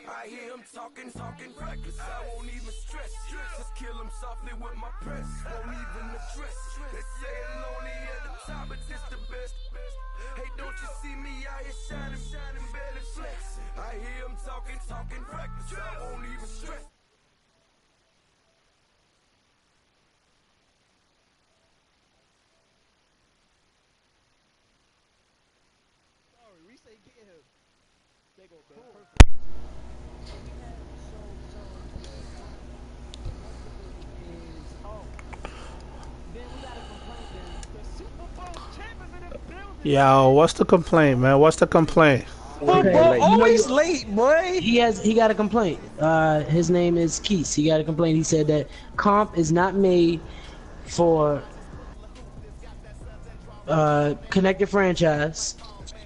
I hear him talking reckless. I won't even stress. Just kill him softly with my press. Won't even address. They say I'm lonely at the top, but this the best. Hey, don't you see me out here shining, barely flex. I hear him talking reckless. I won't even stress. Sorry, we say get him. They go perfect. Yo, what's the complaint, man? What's the complaint? Football always late, boy. He got a complaint. His name is Keese. He got a complaint. He said that comp is not made for connected franchise.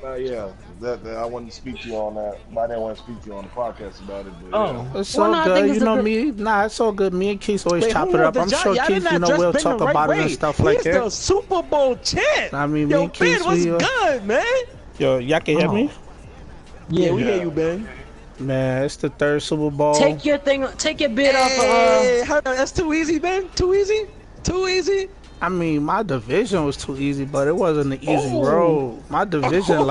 Yeah, that I wanted to speak to you on that. I didn't want to speak to you on the podcast about it. But Oh, yeah. It's all good. You know me. Nah, it's all good. Me and Keith always chop it up. I'm sure Keith, we'll talk about it and stuff like that. He's the Super Bowl champ. I mean, yo, me and Keith, Ben, what's good, man? Yo, y'all can hear me? Yeah, we hear you, Ben. Man, it's the third Super Bowl. Take your bid off. That's too easy, Ben. Too easy. I mean, my division was too easy, but it wasn't an easy road. My division,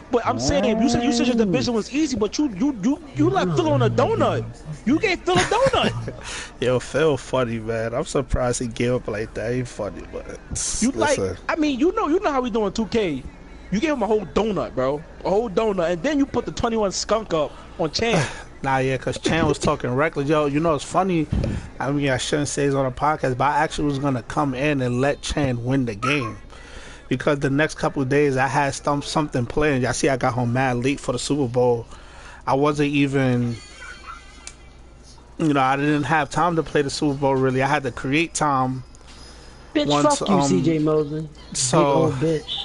But I'm saying, you said your division was easy, but you like Phil on a donut. You gave Phil a donut. Yo, Phil funny, man. I'm surprised he gave up like that. He funny, but you know how we doing 2K. You gave him a whole donut, bro. A whole donut, and then you put the 21 skunk up on Chan. Nah, yeah, because Chan was talking reckless. Yo, you know, it's funny. I mean, I shouldn't say it's on a podcast, but I actually was going to come in and let Chan win the game. Because the next couple of days, I had something playing. Y'all see I got home mad late for the Super Bowl. I wasn't even... I didn't have time to play the Super Bowl, really. I had to create time. Bitch, once, fuck you, CJ Mosley. So, big old bitch.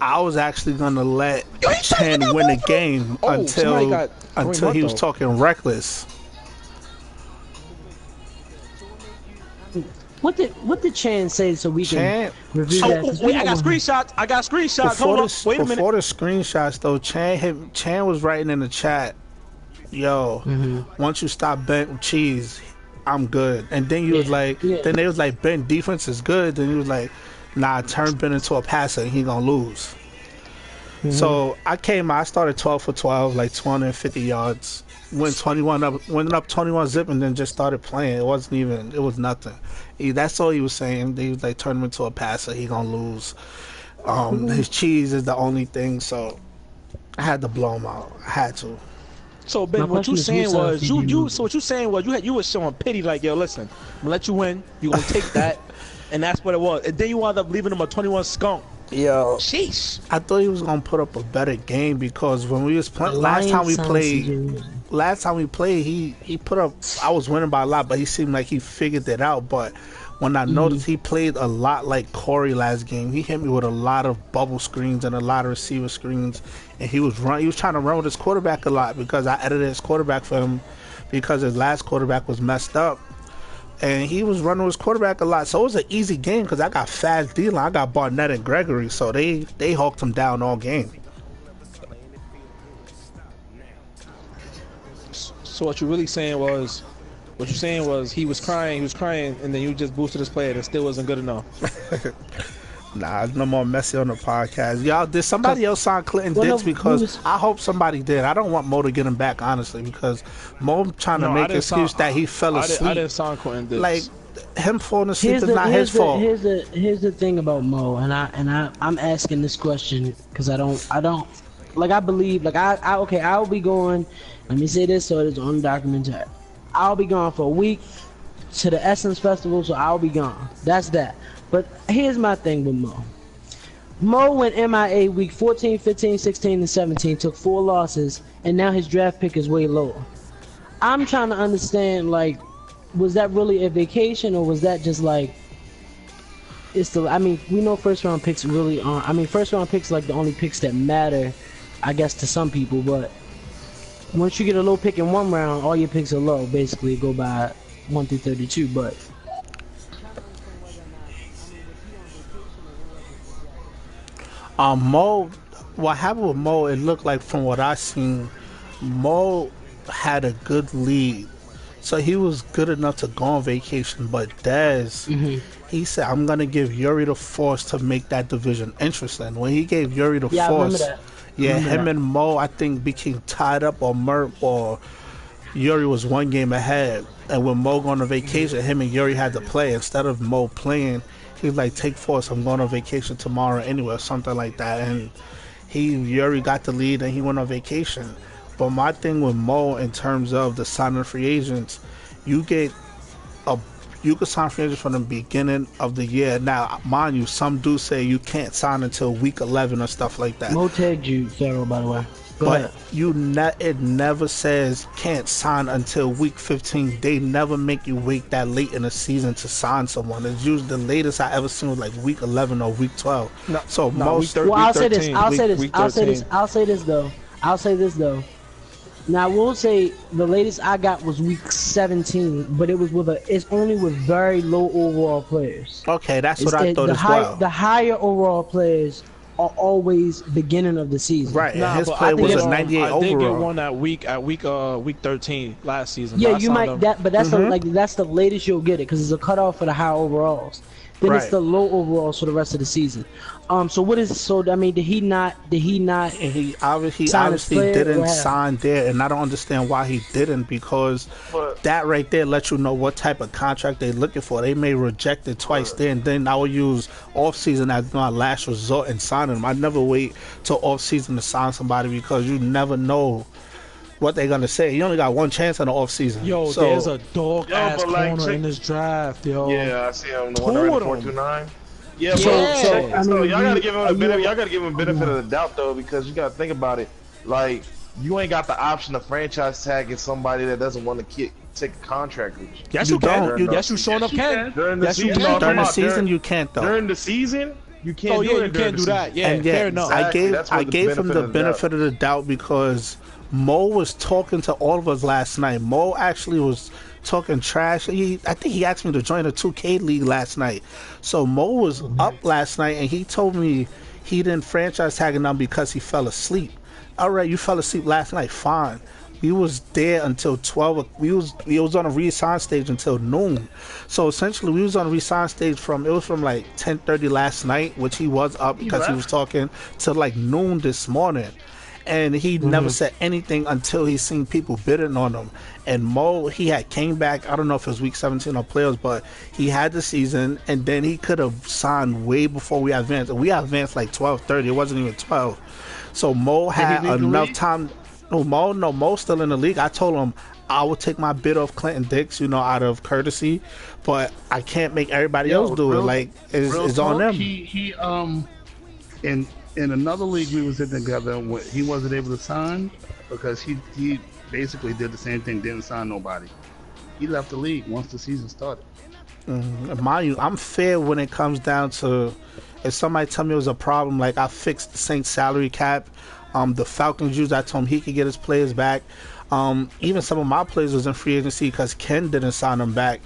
I was actually going to let Chan win the game until he was talking reckless. What did Chan say so we can review that? Wait, I got screenshots. Hold on. Wait a minute. Before the screenshots, though, Chan was writing in the chat, yo, once you stop bent with cheese, I'm good. And then you was like, then they was like, Ben defense is good. Then he was like, nah, turn Ben into a passer and he gonna lose. So I came out, I started 12 for 12, like 250 yards. Went up 21 zip and then just started playing. It was nothing. That's all he was saying. He was like, turn him into a passer, he gonna lose. His cheese is the only thing, so I had to blow him out. I had to. So Ben, what you saying was you were showing pity, like, yo, listen, I'm gonna let you win, you gonna take that, and that's what it was. And then you wound up leaving him a 21 skunk. Yo, sheesh. I thought he was gonna put up a better game because when we was playing last time we played, he put up. I was winning by a lot, but he seemed like he figured it out. But when I noticed he played a lot like Corey last game, he hit me with a lot of bubble screens and a lot of receiver screens, and he was trying to run with his quarterback a lot because I edited his quarterback for him because his last quarterback was messed up. And he was running his quarterback a lot. So it was an easy game because I got fast D-line. I got Barnett and Gregory. So they hawked him down all game. So what you're saying was he was crying, and then you just boosted his play and it still wasn't good enough. Nah, no more messy on the podcast. Y'all, did somebody else sign Clinton Dix? Because I hope somebody did. I don't want Mo to get him back, honestly, because Mo trying to make an excuse that he fell asleep. I didn't sign Clinton Dix. Like, him falling asleep is not his fault. Here's the thing about Mo, and I'm asking this question because I don't like, I believe, like, I'll be going, let me say this so it's on documentary. I'll be gone for a week to the Essence Festival, so I'll be gone. That's that. But here's my thing with Mo. Mo went MIA week 14, 15, 16, and 17, took 4 losses, and now his draft pick is way lower. I'm trying to understand, like, was that really a vacation, or was that just like, I mean, we know first round picks really aren't. I mean, first round picks like the only picks that matter, I guess, to some people, but once you get a low pick in one round, all your picks are low. Basically, go by 1 through 32, but Mo, what happened with Mo? It looked like from what I seen, Mo had a good lead, so he was good enough to go on vacation. But Dez, he said, "I'm gonna give Yuri the force to make that division interesting." When he gave Yuri the Yeah, I remember force, that. yeah, Remember him that. and Mo, I think, became tied up or or Yuri was one game ahead. And when Mo going on vacation, him and Yuri had to play. Instead of Mo playing, he was like, "Take force, I'm going on vacation tomorrow anyway," or something like that. And Yuri got the lead and he went on vacation. But my thing with Mo in terms of the signing free agents, you get a you can sign free agents from the beginning of the year. Now, mind you, some do say you can't sign until week 11 or stuff like that. Mo tagged you, Pharaoh, by the way. Go But ahead. it never says can't sign until week 15. They never make you wait that late in the season to sign someone. It's usually the latest I ever seen was like week 11 or week 12. No, So no, most week Well, I'll say this. 13, I'll say this. week I'll say this. 13. I'll say this though. I'll say this though. Now I will say the latest I got was week 17, but it was it's only with very low overall players. okay, that's what I thought the as well. The higher overall players are always beginning of the season. Right, Nah, and his but play I was did, a 98 I did get overall. one that week 13 last season. Yeah, I you signed might him. that, but that's that's the latest you'll get it because it's a cutoff for the high overalls. Then it's Right. the low overalls for the rest of the season. So what is so? I mean, did he not? And he obviously sign his player didn't or have- sign there, and I don't understand why he didn't, because that right there lets you know what type of contract they're looking for. They may reject it twice there, and then I will use off season as my last resort in signing them. I never wait till off season to sign somebody because you never know what they're gonna say. You only got one chance in the off season. Yo, so, there's a dog ass but, like, corner check- in this draft, yo. Yeah, I see him. The Two one that ran of the them. 429. Yeah, So- so, I so mean, y'all gotta give him are a you- benefit. Y'all gotta give him a benefit of the doubt though, because you gotta think about it. Like, you ain't got the option of franchise tagging somebody that doesn't want to take a contract with you. Yes, You you can. don't. You yes, you showing up can. During the Yes, you season, can. no, during the come on, season you can't though. During the season, you can't. Oh do yeah, it you during can't the do that. season. Yeah, And yeah, fair enough. Exactly. That's where I the gave him the benefit of the doubt. benefit of the doubt because Mo was talking to all of us last night. Mo actually was talking trash. I think he asked me to join a 2K league last night. So Mo was up last night and he told me he didn't franchise tag him because he fell asleep. All right, you fell asleep last night. Fine. We was there until 12. We was on a re-sign stage until noon. So essentially, we was on a re-sign stage from like 10:30 last night, which he was up because he was talking to like noon this morning. And he never said anything until he seen people bidding on him. And Mo, he had came back. I don't know if it was week 17 or playoffs, but he had the season, and then he could have signed way before we advanced. And we advanced like 12:30. It wasn't even 12. So Mo had leave the enough league? time. Mo's still in the league. I told him I would take my bid off Clinton Dix, out of courtesy, but I can't make everybody else do it. Like it's on them. He in another league we was in together. He wasn't able to sign because he basically did the same thing. Didn't sign nobody. He left the league once the season started. Mind you, I'm fair when it comes down to if somebody tell me it was a problem, like I fixed the Saints salary cap. The Falcons used, I told him he could get his players back. Even some of my players was in free agency because Ken didn't sign them back.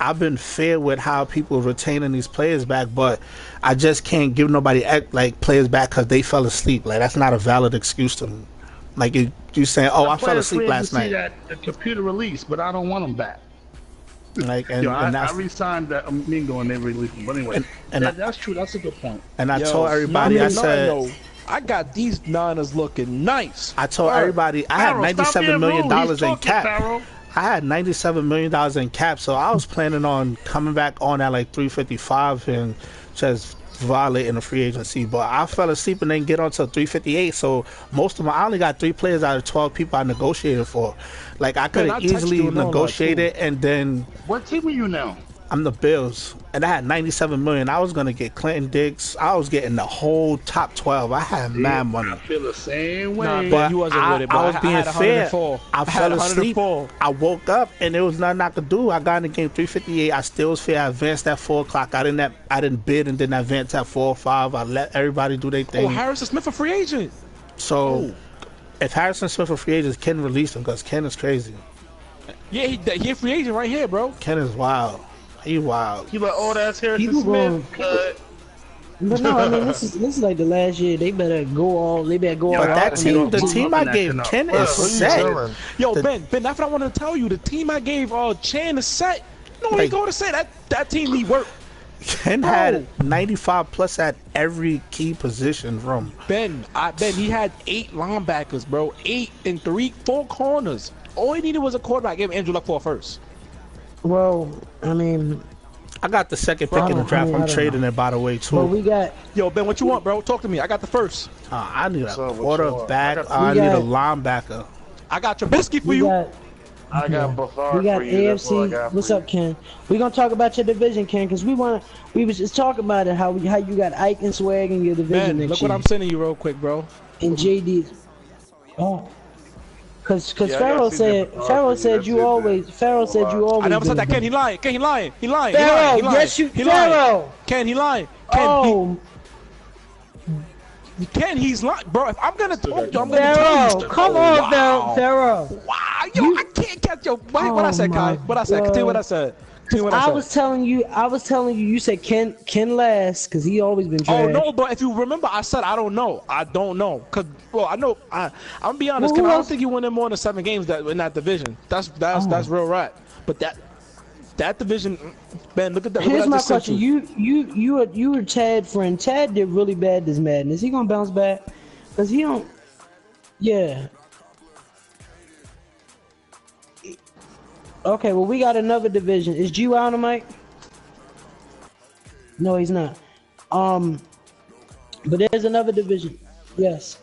I've been fair with how people are retaining these players back, but I just can't give nobody like players back because they fell asleep. Like that's not a valid excuse to me. Like you saying, "Oh, I fell asleep last night." That the computer released, but I don't want them back. Like and, Yo, and I that's re-signed that Mingo and they released him. But anyway, that's true. That's a good point. and I Yo, told everybody. I said. I got these Niners looking nice. I told everybody I had $97 million in cap. I had $97 million in cap, so I was planning on coming back on at like 355 and just violating the free agency. But I fell asleep and then get on to 358. So most of I only got 3 players out of 12 people I negotiated for. Like I could have easily negotiated and then. What team are you now? I'm the Bills, and I had $97 million. I was gonna get Clinton Dix. I was getting the whole top 12. I had mad money. I feel the same way. Nah, But you wasn't with it, bro. I was being had fair. 104. I fell asleep. 104. I woke up and there was nothing I could do. I got in the game 358. I still was fair. I advanced at 4 o'clock. I didn't bid and didn't advance at 4 or 5. I let everybody do their thing. Oh, Harrison Smith a free agent. So if Harrison Smith a free agent, Ken release him because Ken is crazy. Yeah, he a free agent right here, bro. Ken is wild. He wild. He like old ass Harrison People Smith. But no, I mean this is like the last year. They better go all. They better go all. But out. that team, the I'm team I loving that gave tonight. Ken Bro, is who you set. telling? Yo, Ben, that's what I wanted to tell you. The team I gave Chan is set. No, he Like- going to say that team need work. Ken had 95 plus at every key position from. Ben, he had 8 linebackers, bro. 8 and 4 corners. All he needed was a quarterback. Gave Andrew Luck for first. Well, I mean, I got the second pick in the draft. I'm trading it, by the way, too. but we got. Yo, Ben, what you want, bro? Talk to me. I got the first. I need a So, what you quarterback. want? I need a got- linebacker. I got Trubisky for We you. got. I got Buffard We got for you. That's what I AFC. got What's for up, Ken? We're gonna talk about your division, Ken, because we was just talking about it. How you got Ike and Swag in your division Ben, next look year. what I'm sending you real quick, bro. And JD. Oh. Cause Yeah, I Pharaoh got said CJ Pharaoh said That's you it, always man. Pharaoh said you always. I never said been that. Ken, a- he lying. Ken, he lying. He lying. Pharaoh, he lying. yes you He lying. Pharaoh. Ken, he lying. Ken, Oh, Ken, he's lying, bro. If I'm gonna talk to you, I'm gonna tell Pharaoh, you. come on, Pharaoh. Wow, yo, I can't catch your. What I said, Oh, Kai? my What I said? Continue what I said. Continue what I I said. was telling you. You said Ken last because he always been trash. Oh no, but if you remember, I said I don't know. I don't know, cause well, I know. I'm gonna be honest. Well, Ken, who I don't else? think you win in more than 7 games in that division. That's real right. But that division, Ben, look at that. Look Here's what I my just sent question. you. You were Chad friend. Chad did really bad this Madden. Is he gonna bounce back? Cause he don't. Yeah. Okay, well we got another division. Is G on the mic? No, he's not. But there's another division. Yes.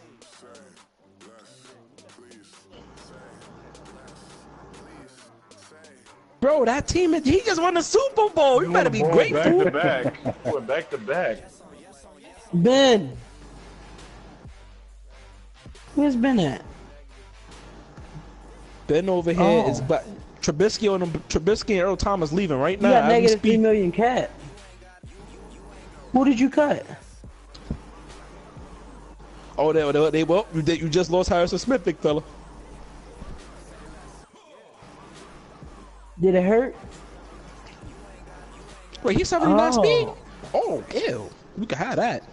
Bro, that team, he just won the Super Bowl. You better be grateful. Back to back. Went back to back. Ben. Where's Ben at? Ben over here is but Trubisky and Earl Thomas leaving right You now. got as we negative speak. 3 million cat. Who did you cut? Oh, you just lost Harrison Smith, big fella. Did it hurt? Wait, he's 79 Oh. speed? Oh, ew. We can have that.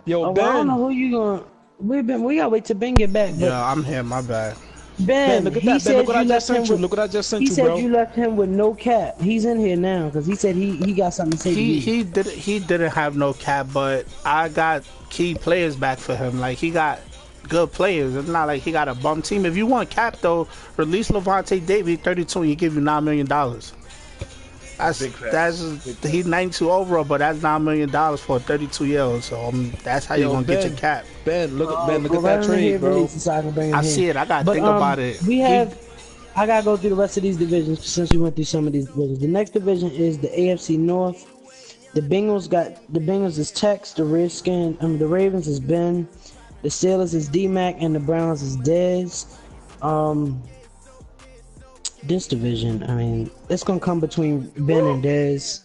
Yo, Oh, Ben. well, I don't know who you gonna. We gotta wait till Ben get back. But Yeah, I'm here. My bad. Ben, look at he that. Ben, said look what I you just left him sent you. with. Look what I just sent He you, said bro. you left him with no cap. He's in here now because he said he got something to say to you. He didn't have no cap, but I got key players back for him. Like he got good players. It's not like he got a bum team. If you want cap though, release Levante David 32 and he give you $9 million. Big facts. That's he's 92 overall, but that's $9 million for a 32-year-old. So that's how you Yo, gonna get Ben. your cap. Ben, look at Go that right on trade, ahead, bro. release it so I can bring him I in. see it. I gotta But, think about it. I gotta go through the rest of these divisions since we went through some of these divisions. The next division is the AFC North. The Bengals is Tex. The Ravens is Ben. The Steelers is D-Mac, and the Browns is Dez. This division, I mean, it's gonna come between Ben and Dez.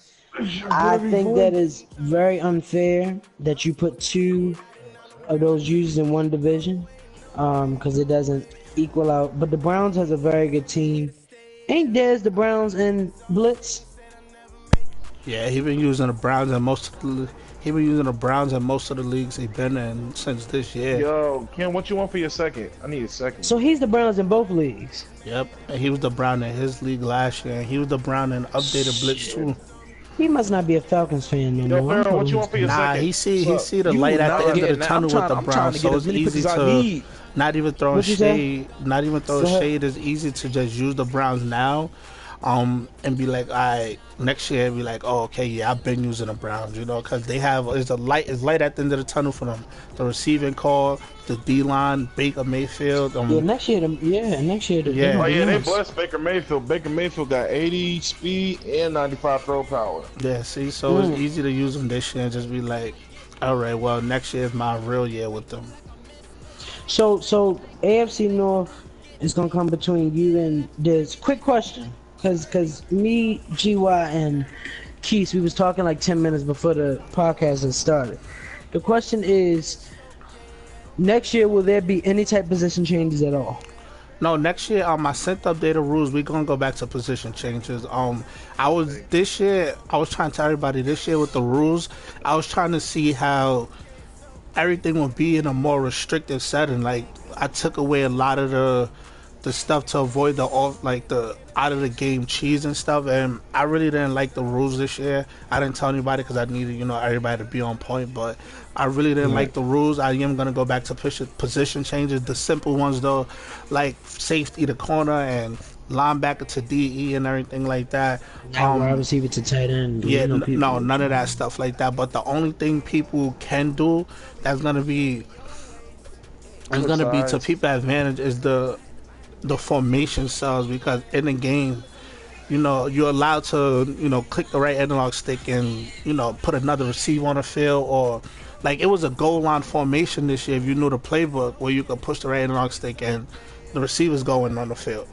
I think that is very unfair that you put 2 of those users in one division, because it doesn't equal out. But the Browns has a very good team. Ain't Dez the Browns and Blitz? Yeah, he been using the Browns in most of the leagues he's been in since this year. Yo, Ken, what you want for your second? I need a second. So he's the Browns in both leagues. Yep, and he was the Brown in his league last year, and he was the Brown in updated Blitz too. He must not be a Falcons fan no Yo, more. Pharaoh, what you want for your Nah, second? he see What's the You light at not the end of getting the that. tunnel with the I'm trying Browns, to so get it's as many easy picks as I to need. not even throwing What'd you say? shade. Not even throwing So- shade is easy to just use the Browns now, and be like, all right, next year be like, oh, okay, yeah, I've been using the Browns, because they have it's light at the end of the tunnel for them. The receiving call, the D line, Baker Mayfield. Yeah, next year. Yeah. Oh yeah, they blessed Baker Mayfield. Baker Mayfield got 80 speed and 95 throw power. Yeah, see, so it's easy to use them this year and just be like, all right, well, next year is my real year with them. So AFC North is gonna come between you and this. Quick question, cause me, GY, and Keith, we was talking like 10 minutes before the podcast had started. The question is, next year will there be any type of position changes at all? No, next year, I sent updated rules. We're gonna go back to position changes. This year, I was trying to tell everybody this year with the rules, I was trying to see how everything would be in a more restrictive setting. Like, I took away a lot of the stuff to avoid the off, like the out of the game cheese and stuff. And I really didn't like the rules this year. I didn't tell anybody because I needed, everybody to be on point. But I really didn't like the rules. I am gonna go back to position changes, the simple ones though, like safety to corner and linebacker to DE and everything like that. Wide receiver to tight end. Yeah, no, none of that stuff like that. But the only thing people can do that's gonna be to people's advantage is the formation cells, because in the game, you're allowed to, click the right analog stick and, put another receiver on the field, or like it was a goal line formation this year if you knew the playbook, where you could push the right analog stick and the receivers going on the field.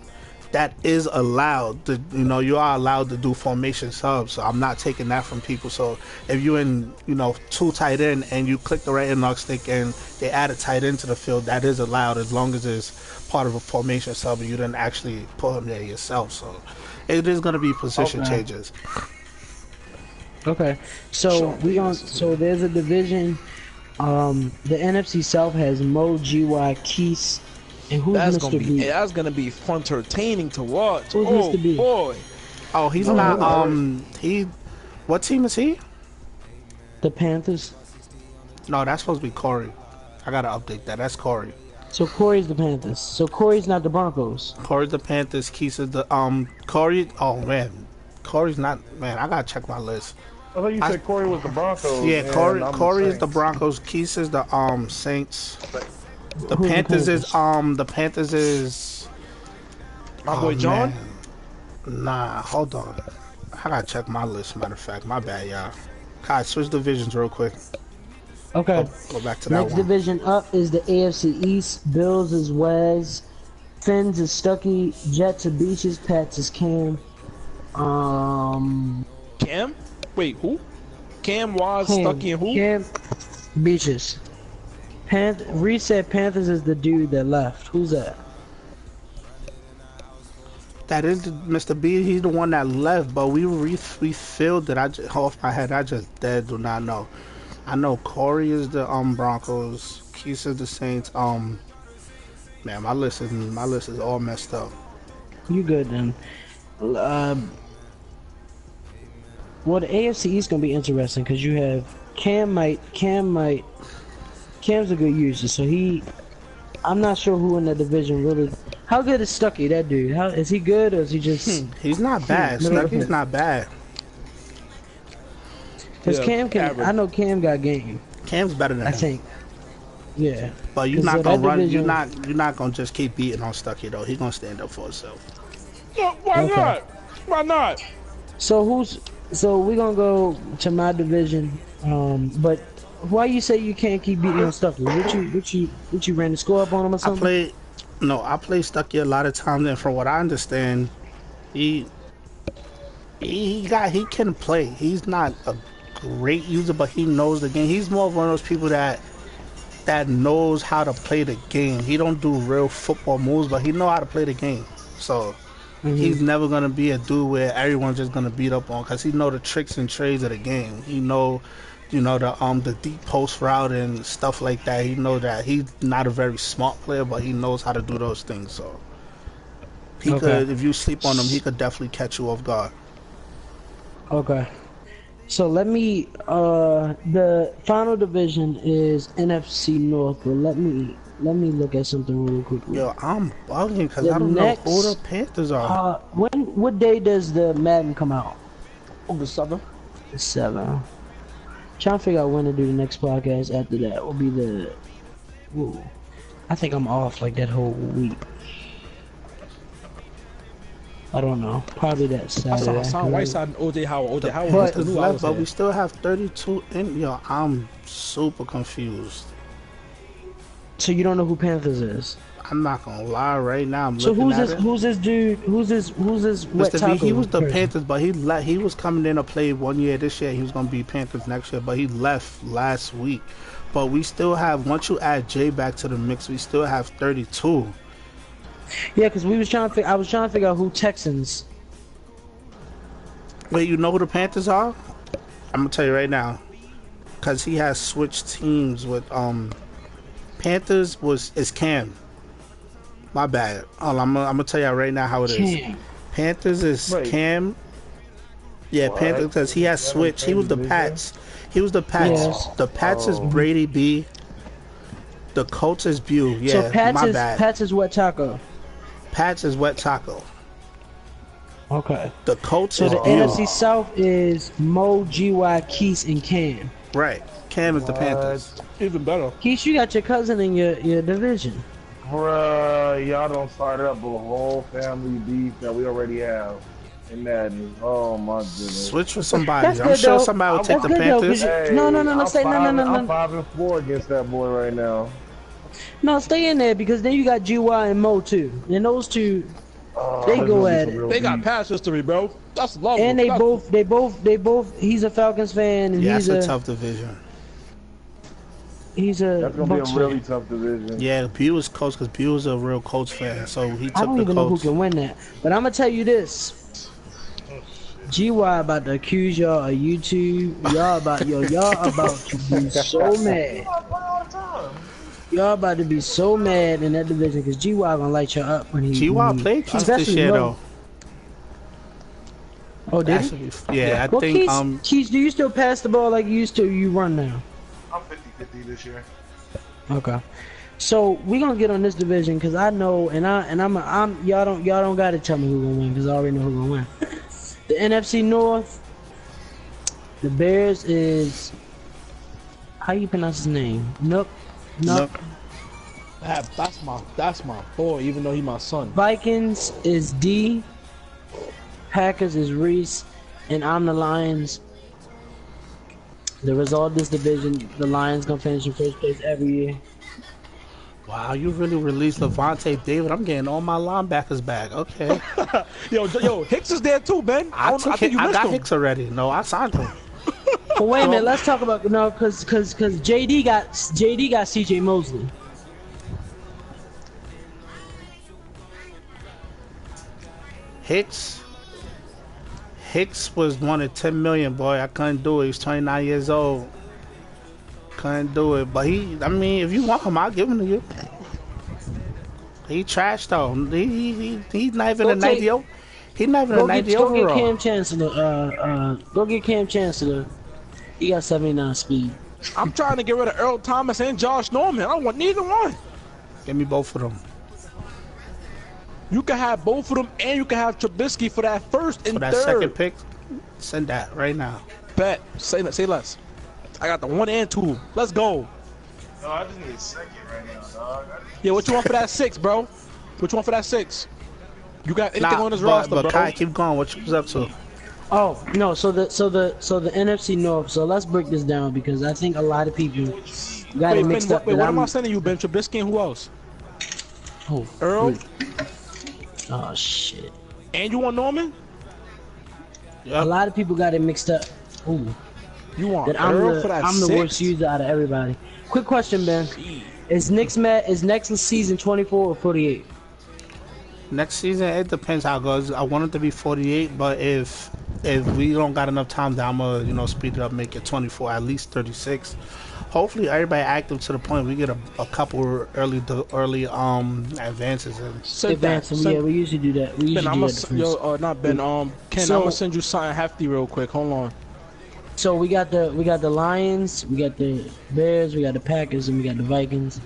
That is allowed. You are allowed to do formation subs, so I'm not taking that from people. So if you're in, two tight end and you click the right analog stick and they add a tight end to the field, that is allowed as long as it's part of a formation sub and you didn't actually put him there yourself. So it is going to be position changes. Okay, so So there's a division. The NFC South has Mo, GY, Keese. And who's Mr. B? That's gonna be fun, entertaining to watch. Who's Mr. B? Boy. Oh, he's not. What team is he? The Panthers. No, that's supposed to be Corey. I gotta update that. That's Corey. So Corey's the Panthers. So Corey's not the Broncos. Corey's the Panthers. Keith is the Corey. Oh man, Corey's not. Man, I gotta check my list. I thought you said Corey was the Broncos. Yeah, Corey is the Broncos. Keith is the Saints. The Panthers is my boy John. Man. Nah, hold on. I gotta check my list. Matter of fact, my bad, y'all. God, switch divisions real quick. Okay. Go back to that Next one. division up is the AFC East. Bills is Wes, Finns is Stucky, Jets is Beaches, Pats is Cam. Cam? Wait, who? Cam, Waz, Stucky, and who? Cam Beaches. Reset Panthers is the dude that left. Who's that? That is Mr. B. He's the one that left, but we refilled it. Off my head, I just do not know. I know Corey is the Broncos. Keith is the Saints. Man, my list is all messed up. You good then? Well, the AFC East gonna be interesting because you have Cam's a good user, so I'm not sure who in that division really. How good is Stucky, that dude? How is he good, or is he just? He's not bad. Stucky's not bad. Because Cam I know Cam got game. Cam's better than him. I think. Yeah. But you're not gonna run. You're not gonna just keep beating on Stucky though. He's gonna stand up for himself. Yeah, why not? Why not? So we're gonna go to my division, but. Why you say you can't keep beating on Stucky? What you ran the score up on him or something? I play Stucky a lot of times, and from what I understand, he can play. He's not a great user, but he knows the game. He's more of one of those people that knows how to play the game. He don't do real football moves, but he know how to play the game. So he's never gonna be a dude where everyone's just gonna beat up on, because he know the tricks and trades of the game. He know. The deep post route and stuff like that. He know that he's not a very smart player, but he knows how to do those things. So he could, if you sleep on him, he could definitely catch you off guard. Okay. So let me. The final division is NFC North, but let me look at something really quickly. Yo, I'm bugging because I don't know who the Panthers are. What day does the Madden come out? August 7th. 7. Trying to figure out when to do the next podcast after that will be the. Ooh, I think I'm off like that whole week. I don't know. Probably that Saturday. Hassan Whiteside and OJ Howard. OJ Howard was the new left, but we still have 32 in. Yo, I'm super confused. So you don't know who Panthers is? I'm not gonna lie right now. So who's this dude? Who's this wet taco? He was the Panthers, but he was coming in to play 1 year this year. He was gonna be Panthers next year, but he left last week. But we still have, once you add Jay back to the mix, we still have 32. Yeah, because we was trying to. I was trying to figure out who Texans. Wait, you know who the Panthers are? I'm gonna tell you right now, cause he has switched teams with Panthers is Cam. My bad. I'm gonna tell you right now how it is. Cam. Panthers is Wait. Cam. Yeah, What? Panthers, because he has switched. He was the Pats. He was the Pats. Yes. The Pats is Brady B. The Colts is Bew. Yeah, So Pats my is bad. Pats is Wet Taco. Pats is Wet Taco. Okay. The Colts So is the Bew. NFC South is Mo, GY, Keese, and Cam. Right. Cam is the Panthers. Even better. Keese, you got your cousin in your division. Bruh, y'all don't start up a whole family beef that we already have in Madden. Oh my goodness. Switch with somebody. That's I'm good, sure though. somebody will take That's the good, though, 'cause Panthers. you- No, say no. I'm 5-4 against that boy right now. No, stay in there because then you got GY and Mo too, and those two, they That's go gonna be at some it. real They got beef. past history, bro. That's lovely. And they both. He's a Falcons fan, and Yeah, he's that's a tough division. He's a That's gonna be Bucs a really fan. tough division. Yeah, Bew is Colts because Bew is a real Colts fan, so he I took don't the even know who Colts. can win that, but I'm gonna tell you this. GY about to accuse y'all of YouTube. Y'all about to be so mad. Y'all about to be so mad in that division because GY gonna light y'all up when he. GY played Keith this especially year, Mo. though. Oh, did he? Actually, yeah, I Well, think Keith, do you still pass the ball like you used to? Or you run now? I'm 50-50 this year. Okay. So we gonna get on this division because I know, and I'm y'all don't gotta tell me who gonna win because I already know who gonna win. The NFC North, the Bears is how you pronounce his name? Nook. That's my boy, even though he my son. Vikings is D. Packers is Reese, and I'm the Lions. The result of this division, the Lions gonna finish in first place every year. wow, you really released Levante David. I'm getting all my linebackers back. Okay, Yo, Hicks is there too, Ben. I think you I missed got him. Hicks already. No, I signed him. But wait a minute, let's talk about because JD got CJ Mosley. Hicks was wanted 10 million, boy. I couldn't do it. He was 29 years old. Couldn't do it. But I mean, if you want him, I'll give him to you. He trashed though. He's not even a 90. He's not even a 90 Go overall. get Cam Chancellor. Go get Cam Chancellor. He got 79 speed. I'm trying to get rid of Earl Thomas and Josh Norman. I don't want neither one. Give me both of them. You can have both of them, and you can have Trubisky for that first and For that third. second pick, send that right now. Bet. Say less. I got the 1 and 2. Let's go. No, I just need a second right now, dog. Yeah, what you want for that 6, bro? What you want for that 6? You got anything on this roster, but bro? Kai, keep going. What you was up to? Oh no, so the NFC North. So let's break this down because I think a lot of people got it mixed up. Wait, that what am I I'm- sending you, Ben? Trubisky and who else? Oh, Earl? wait. Oh shit. And you want Norman? A lot of people got it mixed up. Ooh. You want That I'm Earl the for that I'm the 6? worst user out of everybody. Quick question, Ben. Is next season 24 or 48? Next season, it depends how it goes. I want it to be 48, but if we don't got enough time, then I'm gonna speed it up, make it 24, at least 36. Hopefully, everybody active to the point we get a couple early advances in. Yeah, we usually do that. We usually Ben, do that. not Ben. Ken, So- I'm gonna send you something hefty real quick. Hold on. So we got the Lions, we got the Bears, we got the Packers, and we got the Vikings.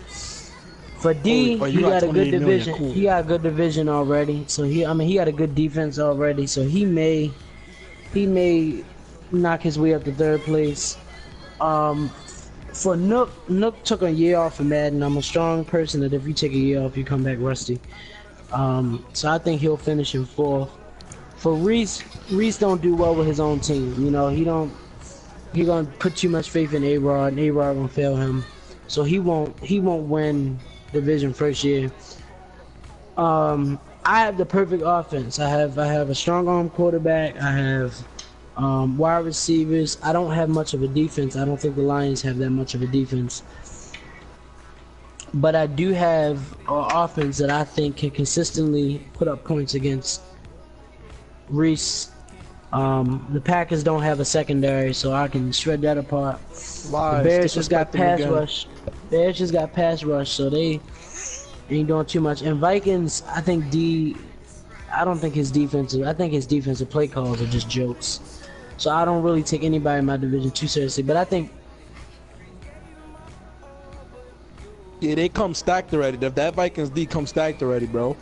For D, Oh, he you got got a good 28 million, division. cool. He got a good division already. So he got a good defense already. So he may knock his way up to third place. For Nook took a year off of Madden. I'm a strong person that if you take a year off, you come back rusty. So I think he'll finish in fourth. For Reese don't do well with his own team. He gonna put too much faith in A-Rod, and A-Rod gonna fail him. So he won't win division first year. I have the perfect offense. I have a strong arm quarterback. I have wide receivers. I don't have much of a defense. I don't think the Lions have that much of a defense. but I do have an offense that I think can consistently put up points against Reese. The Packers don't have a secondary, so I can shred that apart. Lies. The Bears just got pass again. rush. Bears just got pass rush, so they ain't doing too much. And Vikings, I don't think his defensive. I think his defensive play calls are just jokes. So I don't really take anybody in my division too seriously. But I think Yeah, they come stacked already. If that Vikings D come stacked already, bro.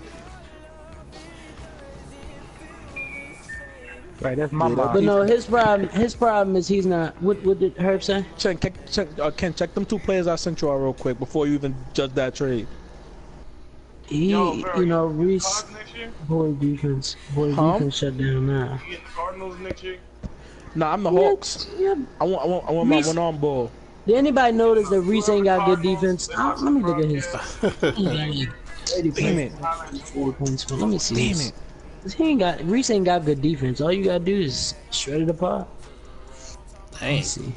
Right, that's my But mind. no, his problem is he's not. What did Herb say? Ken, check them 2 players I sent you out real quick before you even judge that trade. Reese. Boy defense shut down now. You getting the Cardinals next year? Nah, I'm the Hawks. Yeah. I want my one-arm ball. Did anybody notice that Reese ain't got good defense? Let me look at his. Damn it. 40 points. Let me see. Damn it. Reese ain't got good defense. All you gotta do is shred it apart. Dang. See.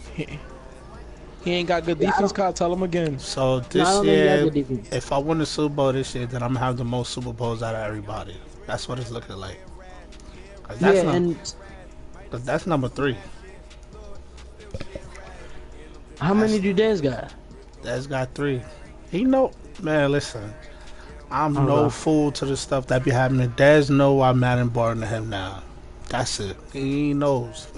He ain't got good defense, Kyle. Tell him again. So this year, if I win the Super Bowl this year, then I'm gonna have the most Super Bowls out of everybody. That's what it's looking like. That's number 3. How many do Dez got? Dez got 3. Man, listen. I'm no fool to the stuff that be happening. Dez know why Madden boring to him now. That's it. He knows.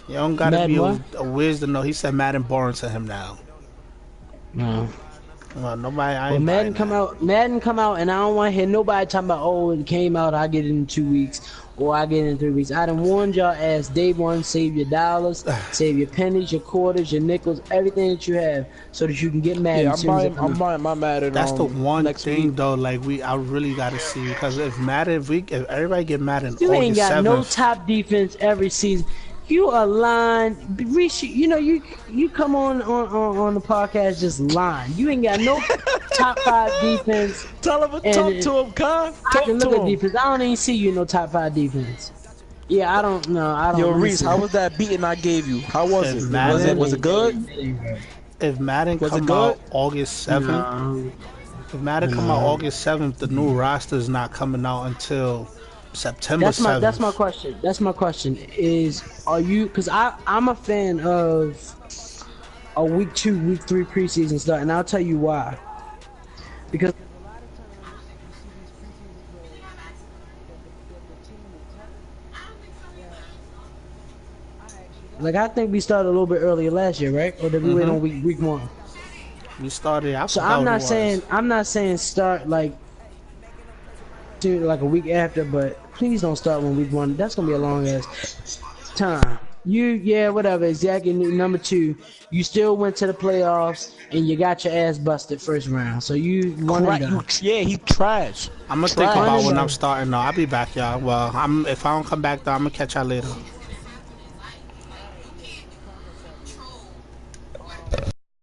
You don't gotta Madden be what? a whiz to know. He said Madden boring to him now. No. Well, nobody. I Well, ain't Madden buying come out, and I don't want to hear nobody talking about, oh, it came out, I get it in 2 weeks, or I get it in 3 weeks. I done warned y'all ass day one, save your dollars, save your pennies, your quarters, your nickels, everything that you have, so that you can get Madden. Yeah, I'm buying my Madden. That's the one next thing week. though. Like I really gotta see, because if everybody get Madden You ain't August got 7th, no top defense every season. You are lying. You come on the podcast just lying. You ain't got no top 5 defense. Talk to him, Kyle. I Talk can to look at him. defense. I don't even see you in no top 5 defense. Yeah, I don't know. I don't. Yo, let me Reese, see. how was that beating I gave you? How was If it? Madden- Was it good? if Madden Was it come good? out August 7th, No. if Madden come out August 7th, the new roster is not coming out until September That's 7th. my question. That's my question. Are you? Because I'm a fan of a week 2, week 3 preseason start, and I'll tell you why. Because I think we started a little bit earlier last year, right? Or did we wait on week 1? We started. So I'm not saying start like a week after, but please don't start when week 1. That's gonna be a long ass time. Whatever. Exactly. Number 2, you still went to the playoffs and you got your ass busted first round. So you won and done. Yeah, he trash. I'm gonna think about when I'm starting. No, I'll be back, y'all. Well, if I don't come back, though, I'm gonna catch y'all later.